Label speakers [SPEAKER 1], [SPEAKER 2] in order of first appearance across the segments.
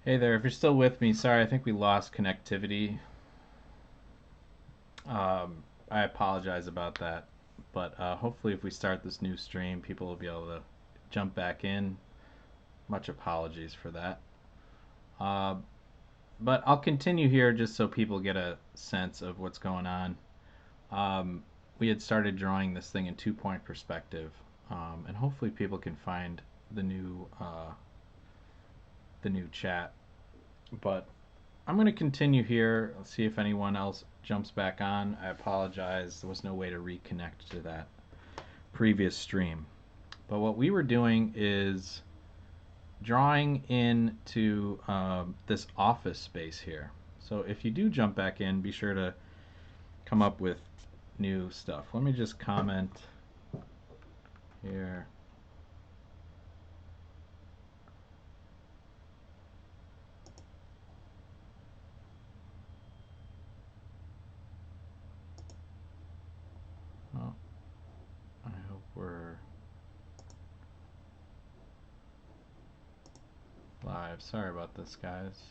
[SPEAKER 1] Hey there, if you're still with me, sorry, I think we lost connectivity. I apologize about that, but hopefully, if we start this new stream, people will be able to jump back in. Much apologies for that. Uh, but I'll continue here just so people get a sense of what's going on. Um, we had started drawing this thing in 2 point perspective, and hopefully, people can find the new chat. But I'm going to continue here. Let's see if anyone else jumps back on. I apologize. There was no way to reconnect to that previous stream. But what we were doing is drawing into this office space here. So if you do jump back in, be sure to come up with new stuff. Let me just comment here. Oh, I hope we're live. Sorry about this, guys.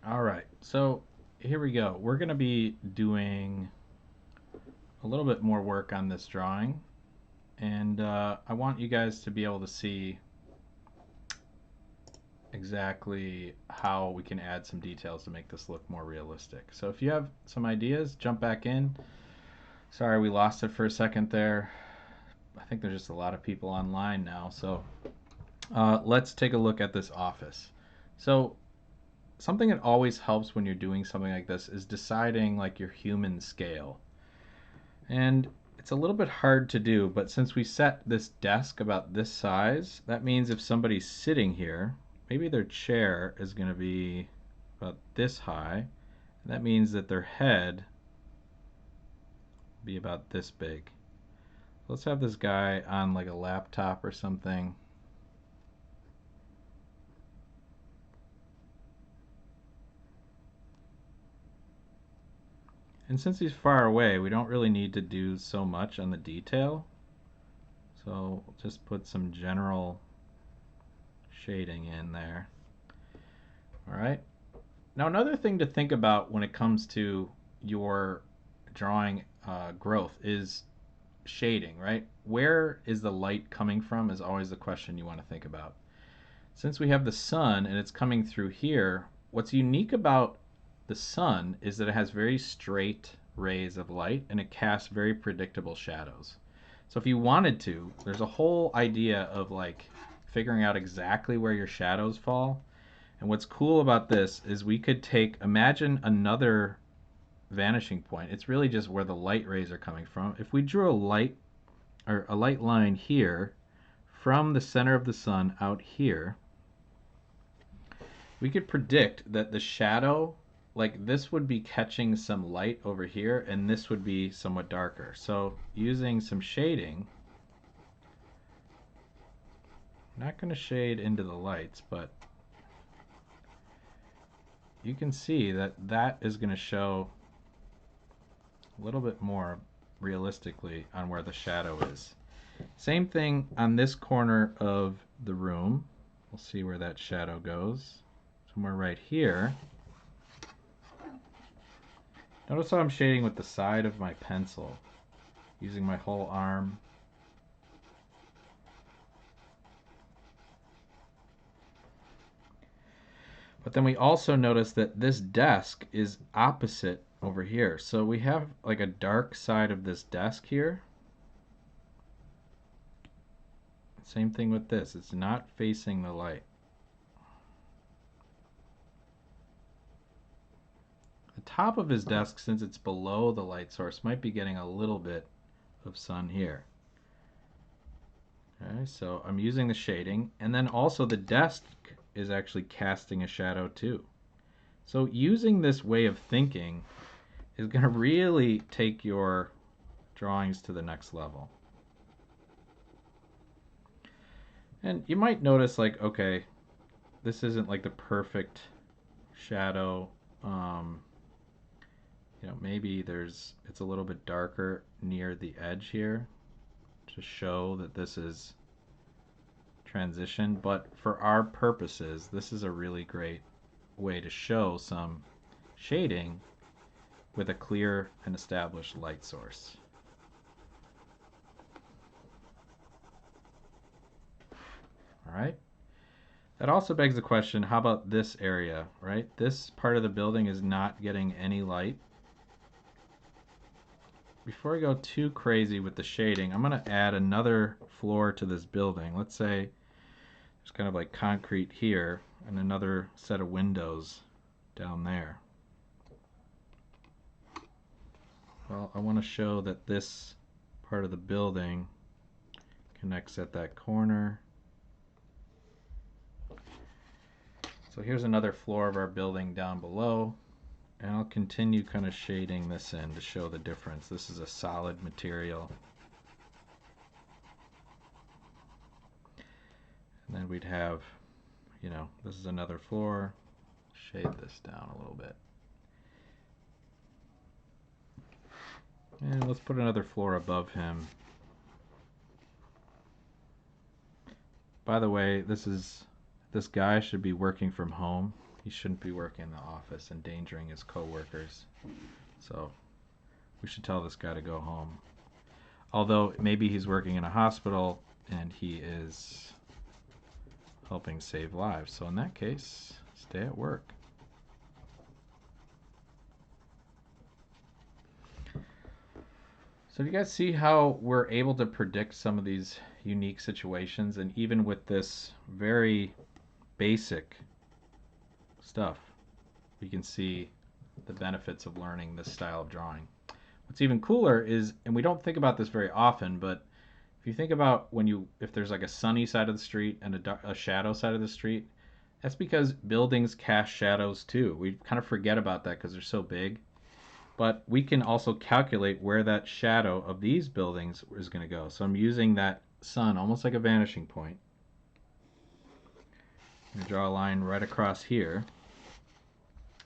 [SPEAKER 1] All right, so here we go. We're going to be doing a little bit more work on this drawing, and I want you guys to be able to see exactly how we can add some details to make this look more realistic. So if you have some ideas, jump back in. Sorry we lost it for a second there. I think there's just a lot of people online now, so let's take a look at this office. So something that always helps when you're doing something like this is deciding like your human scale. And it's a little bit hard to do, but since we set this desk about this size, that means if somebody's sitting here, maybe their chair is going to be about this high. And that means that their head will be about this big. Let's have this guy on like a laptop or something. And since he's far away, we don't really need to do so much on the detail. So we'll just put some general shading in there. All right. Now another thing to think about when it comes to your drawing growth is shading, right? Where is the light coming from is always the question you want to think about. Since we have the sun and it's coming through here, what's unique about the sun is that it has very straight rays of light and it casts very predictable shadows. So if you wanted to, there's a whole idea of like figuring out exactly where your shadows fall. And what's cool about this is we could imagine another vanishing point. It's really just where the light rays are coming from. If we drew a light line here from the center of the sun out here, we could predict that the shadow, like this would be catching some light over here and this would be somewhat darker. So using some shading, I'm not going to shade into the lights, but you can see that that is going to show a little bit more realistically on where the shadow is. Same thing on this corner of the room. We'll see where that shadow goes. Somewhere right here. Notice how I'm shading with the side of my pencil, using my whole arm. But then we also notice that this desk is opposite over here. So we have like a dark side of this desk here. Same thing with this. It's not facing the light. The top of his desk, since it's below the light source, might be getting a little bit of sun here. Okay, so I'm using the shading, and then also the desk is actually casting a shadow too. So using this way of thinking is going to really take your drawings to the next level. And you might notice like, okay, this isn't like the perfect shadow. Maybe it's a little bit darker near the edge here to show that this is transition. But for our purposes, this is a really great way to show some shading with a clear and established light source. All right. That also begs the question, how about this area, right? This part of the building is not getting any light. Before I go too crazy with the shading, I'm going to add another floor to this building. Let's say there's kind of like concrete here and another set of windows down there. Well, I want to show that this part of the building connects at that corner. So here's another floor of our building down below, and I'll continue kind of shading this in to show the difference. This is a solid material. And then we'd have, this is another floor. Shade this down a little bit. And let's put another floor above him. By the way, this guy should be working from home. He shouldn't be working in the office, endangering his coworkers. So we should tell this guy to go home. Although maybe he's working in a hospital and he is helping save lives. So in that case, stay at work. So do you guys see how we're able to predict some of these unique situations? And even with this very basic stuff, we can see the benefits of learning this style of drawing. What's even cooler is, and we don't think about this very often, but if you think about if there's like a sunny side of the street and a shadow side of the street, that's because buildings cast shadows too. We kind of forget about that because they're so big. But we can also calculate where that shadow of these buildings is going to go. So I'm using that sun almost like a vanishing point. I'm going to draw a line right across here.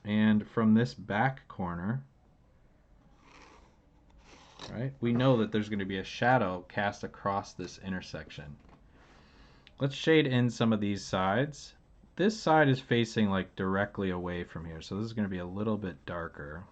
[SPEAKER 1] And from this back corner, right, we know that there's going to be a shadow cast across this intersection. Let's shade in some of these sides. This side is facing like directly away from here, so this is going to be a little bit darker.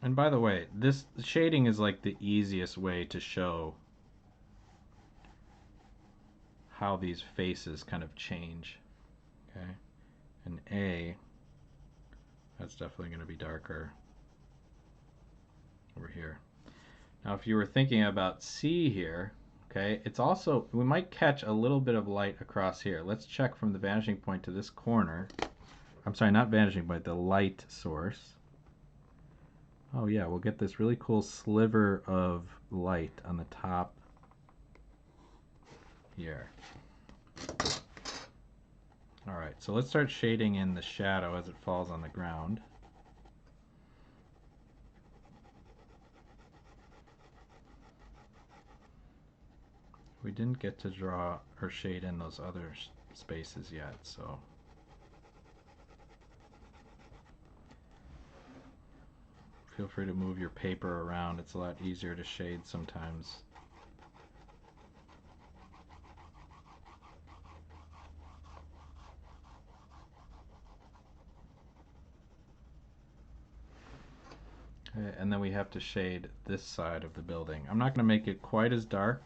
[SPEAKER 1] And by the way, this shading is like the easiest way to show how these faces kind of change. Okay, and A, that's definitely going to be darker over here. Now if you were thinking about C here, okay, it's also, we might catch a little bit of light across here. Let's check from the vanishing point to this corner. I'm sorry, not vanishing point, the light source. Oh yeah, we'll get this really cool sliver of light on the top here. Alright, so let's start shading in the shadow as it falls on the ground. We didn't get to draw or shade in those other spaces yet, so feel free to move your paper around. It's a lot easier to shade sometimes. Okay, and then we have to shade this side of the building. I'm not going to make it quite as dark.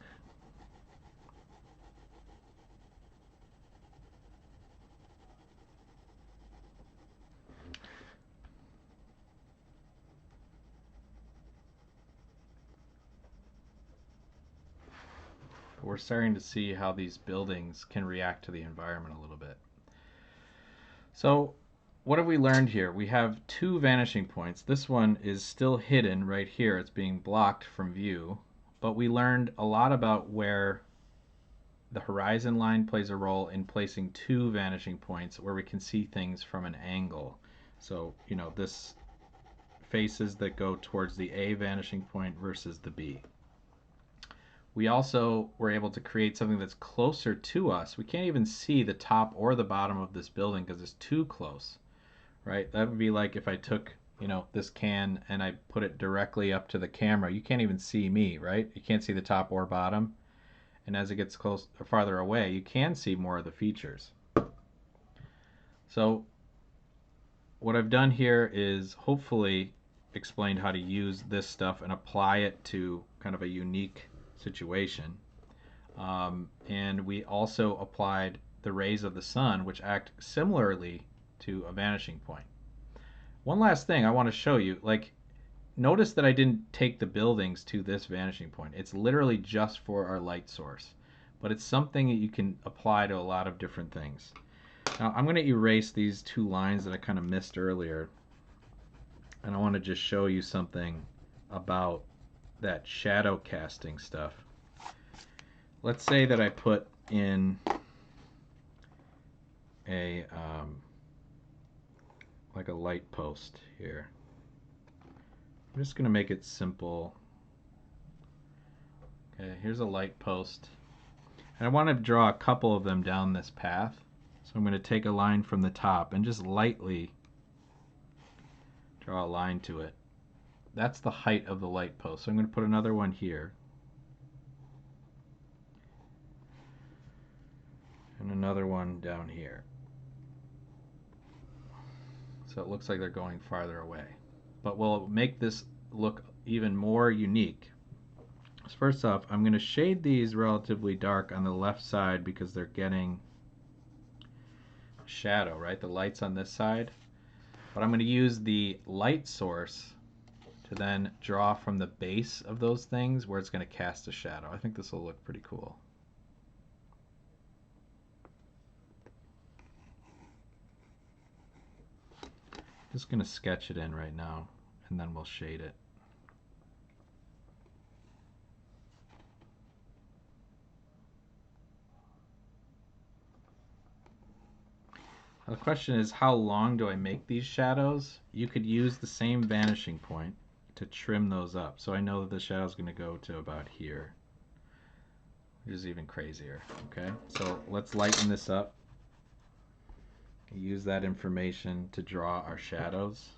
[SPEAKER 1] We're starting to see how these buildings can react to the environment a little bit. So what have we learned here? We have two vanishing points. This one is still hidden right here. It's being blocked from view. But we learned a lot about where the horizon line plays a role in placing two vanishing points where we can see things from an angle. So, this faces that go towards the A vanishing point versus the B. We also were able to create something that's closer to us. We can't even see the top or the bottom of this building because it's too close, right? That would be like if I took, this can and I put it directly up to the camera. You can't even see me, right? You can't see the top or bottom. And as it gets close or farther away, you can see more of the features. So what I've done here is hopefully explained how to use this stuff and apply it to kind of a unique situation. And we also applied the rays of the sun, which act similarly to a vanishing point. One last thing I want to show you, notice that I didn't take the buildings to this vanishing point. It's literally just for our light source, but it's something that you can apply to a lot of different things. Now I'm going to erase these two lines that I kind of missed earlier, and I want to just show you something about that shadow casting stuff. Let's say that I put in a like a light post here. I'm just going to make it simple. Okay, here's a light post. And I want to draw a couple of them down this path. So I'm going to take a line from the top and just lightly draw a line to it. That's the height of the light post. So I'm going to put another one here. And another one down here. So it looks like they're going farther away. But we'll make this look even more unique. So first off, I'm going to shade these relatively dark on the left side because they're getting shadow, right? The light's on this side. But I'm going to use the light source to then draw from the base of those things where it's going to cast a shadow. I think this will look pretty cool. Just going to sketch it in right now, and then we'll shade it. Now the question is, how long do I make these shadows? You could use the same vanishing point to trim those up. So I know that the shadow is going to go to about here, which is even crazier. Okay, so let's lighten this up. Use that information to draw our shadows.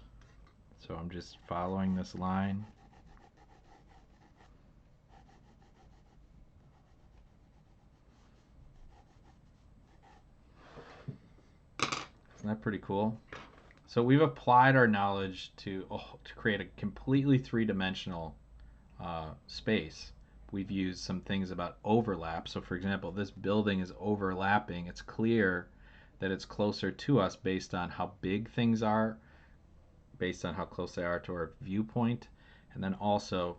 [SPEAKER 1] So I'm just following this line. Isn't that pretty cool? So we've applied our knowledge to create a completely three-dimensional space. We've used some things about overlap. So for example, this building is overlapping. It's clear that it's closer to us based on how big things are, based on how close they are to our viewpoint, and then also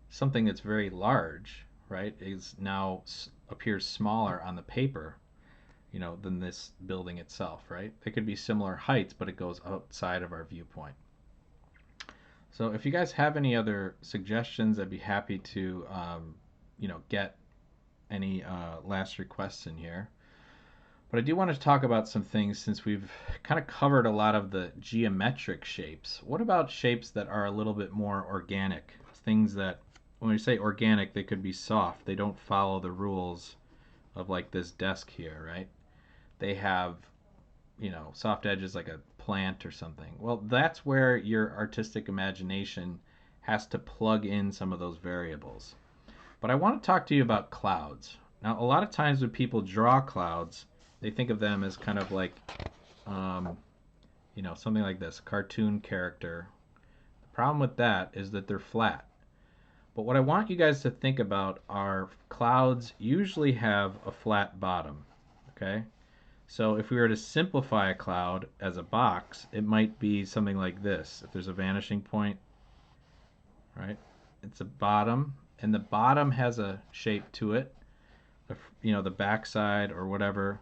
[SPEAKER 1] something that's very large, right, is now appears smaller on the paper, than this building itself, right? They could be similar heights, but it goes outside of our viewpoint. So if you guys have any other suggestions, I'd be happy to, get any last requests in here. But I do want to talk about some things since we've kind of covered a lot of the geometric shapes. What about shapes that are a little bit more organic? Things that, when we say organic, they could be soft. They don't follow the rules of like this desk here, right? They have, soft edges like a plant or something. Well, that's where your artistic imagination has to plug in some of those variables. But I want to talk to you about clouds. Now, a lot of times when people draw clouds, they think of them as kind of like, something like this, cartoon character Problem with that is that they're flat. But what I want you guys to think about are clouds usually have a flat bottom. Okay? So if we were to simplify a cloud as a box, it might be something like this. If there's a vanishing point, right? It's a bottom, and the bottom has a shape to it. The backside or whatever,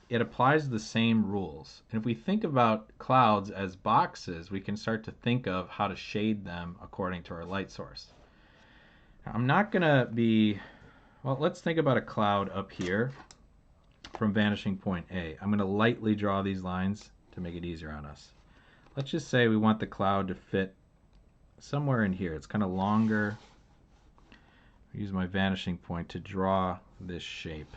[SPEAKER 1] it applies the same rules. And if we think about clouds as boxes, we can start to think of how to shade them according to our light source. Now, I'm not going to be, well, let's think about a cloud up here from vanishing point A. I'm going to lightly draw these lines to make it easier on us. Let's just say we want the cloud to fit somewhere in here. It's kind of longer. I use my vanishing point to draw this shape.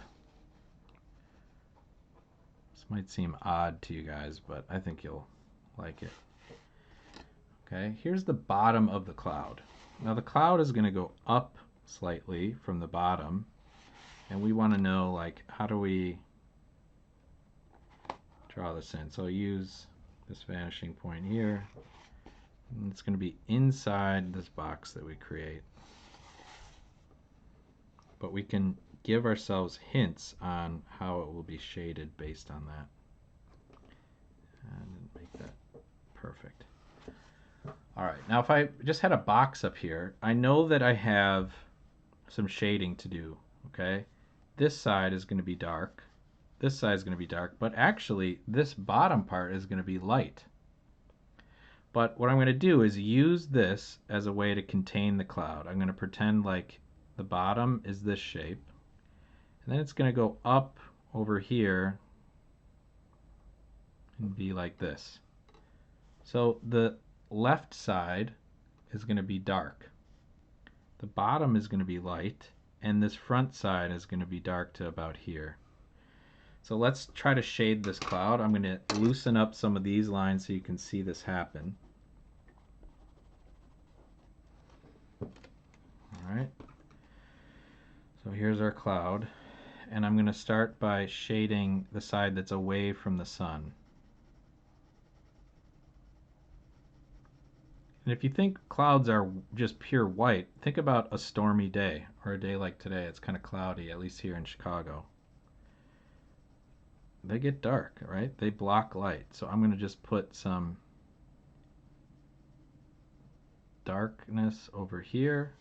[SPEAKER 1] This might seem odd to you guys, but I think you'll like it. Okay, here's the bottom of the cloud. Now the cloud is going to go up slightly from the bottom, and we want to know, like, how do we draw this in? So I'll use this vanishing point here, and it's going to be inside this box that we create. But we can give ourselves hints on how it will be shaded based on that. And make that perfect. All right, now if I just had a box up here, I know that I have some shading to do, okay? This side is going to be dark. This side is going to be dark, but actually this bottom part is going to be light. But what I'm going to do is use this as a way to contain the cloud. I'm going to pretend like the bottom is this shape, and then it's going to go up over here and be like this. So the left side is going to be dark, the bottom is going to be light, and this front side is going to be dark to about here. So let's try to shade this cloud. I'm going to loosen up some of these lines so you can see this happen. All right. So here's our cloud, and I'm going to start by shading the side that's away from the sun. And if you think clouds are just pure white, think about a stormy day, or a day like today. It's kind of cloudy, at least here in Chicago. They get dark, right? They block light. So I'm going to just put some darkness over here.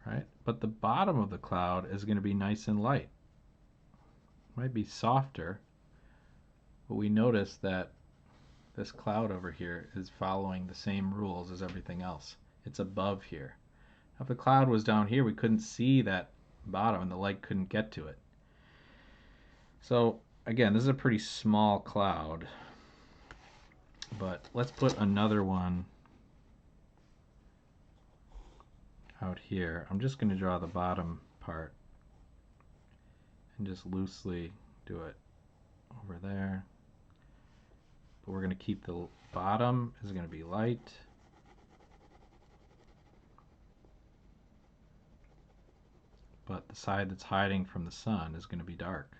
[SPEAKER 1] Right? But the bottom of the cloud is going to be nice and light. It might be softer, but we notice that this cloud over here is following the same rules as everything else. It's above here. Now, if the cloud was down here, we couldn't see that bottom and the light couldn't get to it. So again, this is a pretty small cloud, but let's put another one out here. I'm just going to draw the bottom part and just loosely do it over there. But we're going to keep the bottom is going to be light. But the side that's hiding from the sun is going to be dark.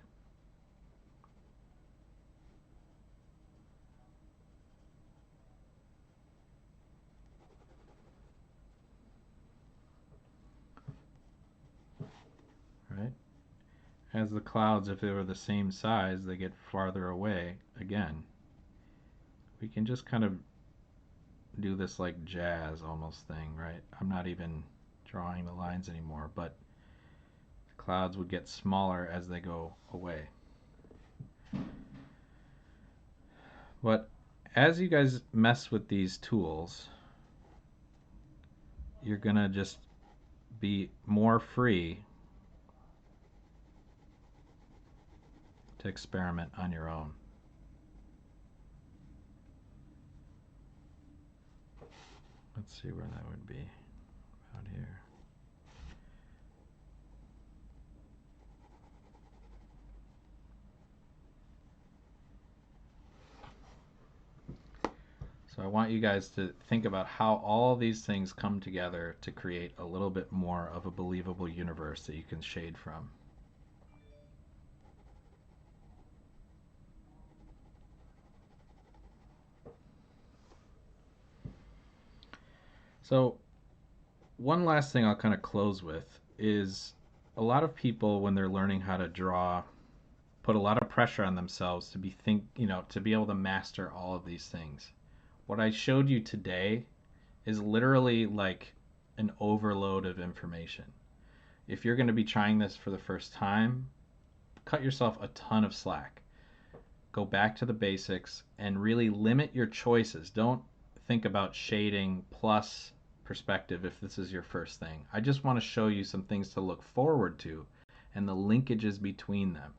[SPEAKER 1] Right? As the clouds, if they were the same size, they get farther away again. We can just kind of do this like jazz almost thing, right? I'm not even drawing the lines anymore, but the clouds would get smaller as they go away. But as you guys mess with these tools, you're gonna just be more free to experiment on your own. Let's see where that would be. About here. So I want you guys to think about how all these things come together to create a little bit more of a believable universe that you can shade from. So one last thing I'll kind of close with is a lot of people when they're learning how to draw put a lot of pressure on themselves to to be able to master all of these things. What I showed you today is literally like an overload of information. If you're going to be trying this for the first time, cut yourself a ton of slack. Go back to the basics and really limit your choices. Don't think about shading plus perspective if this is your first thing. I just want to show you some things to look forward to and the linkages between them.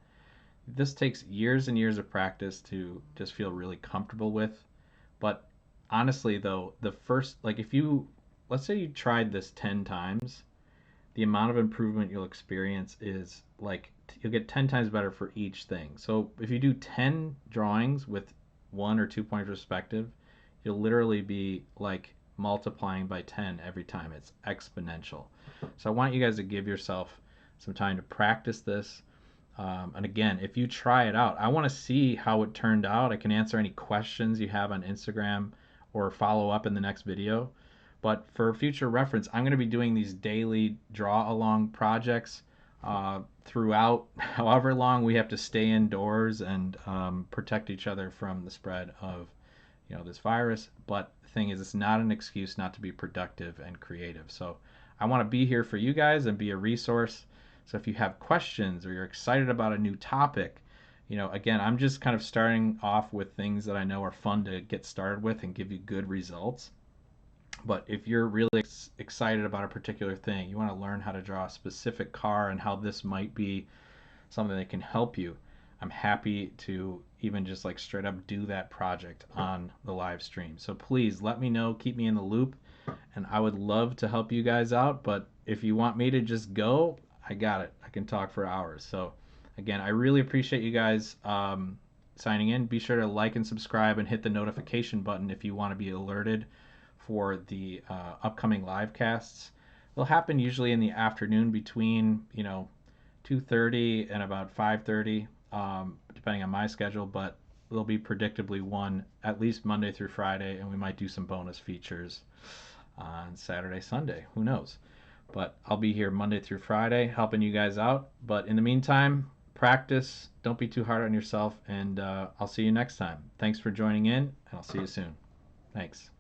[SPEAKER 1] This takes years and years of practice to just feel really comfortable with. But honestly, though, the first, like if you, let's say you tried this 10 times, the amount of improvement you'll experience is like you'll get 10 times better for each thing. So if you do 10 drawings with 1 or 2 point perspective, you'll literally be like multiplying by 10 every time. It's exponential. So I want you guys to give yourself some time to practice this. And again, if you try it out, I want to see how it turned out. I can answer any questions you have on Instagram or follow up in the next video. But for future reference, I'm going to be doing these daily draw along projects throughout however long we have to stay indoors and protect each other from the spread of this virus. But the thing is, it's not an excuse not to be productive and creative. So I want to be here for you guys and be a resource. So if you have questions or you're excited about a new topic, again, I'm just kind of starting off with things that I know are fun to get started with and give you good results. But if you're really excited about a particular thing, you want to learn how to draw a specific car and how this might be something that can help you, I'm happy to even just like straight up do that project on the live stream. So please let me know, keep me in the loop, and I would love to help you guys out. But if you want me to just go, I got it. I can talk for hours. So again, I really appreciate you guys signing in. Be sure to like and subscribe and hit the notification button if you want to be alerted for the upcoming live casts. They'll happen usually in the afternoon between 2:30 and about 5:30, depending on my schedule. But there'll be predictably one at least Monday through Friday, and we might do some bonus features on Saturday, Sunday. Who knows? But I'll be here Monday through Friday helping you guys out. But in the meantime, practice. Don't be too hard on yourself, and I'll see you next time. Thanks for joining in, and I'll see you soon. Thanks.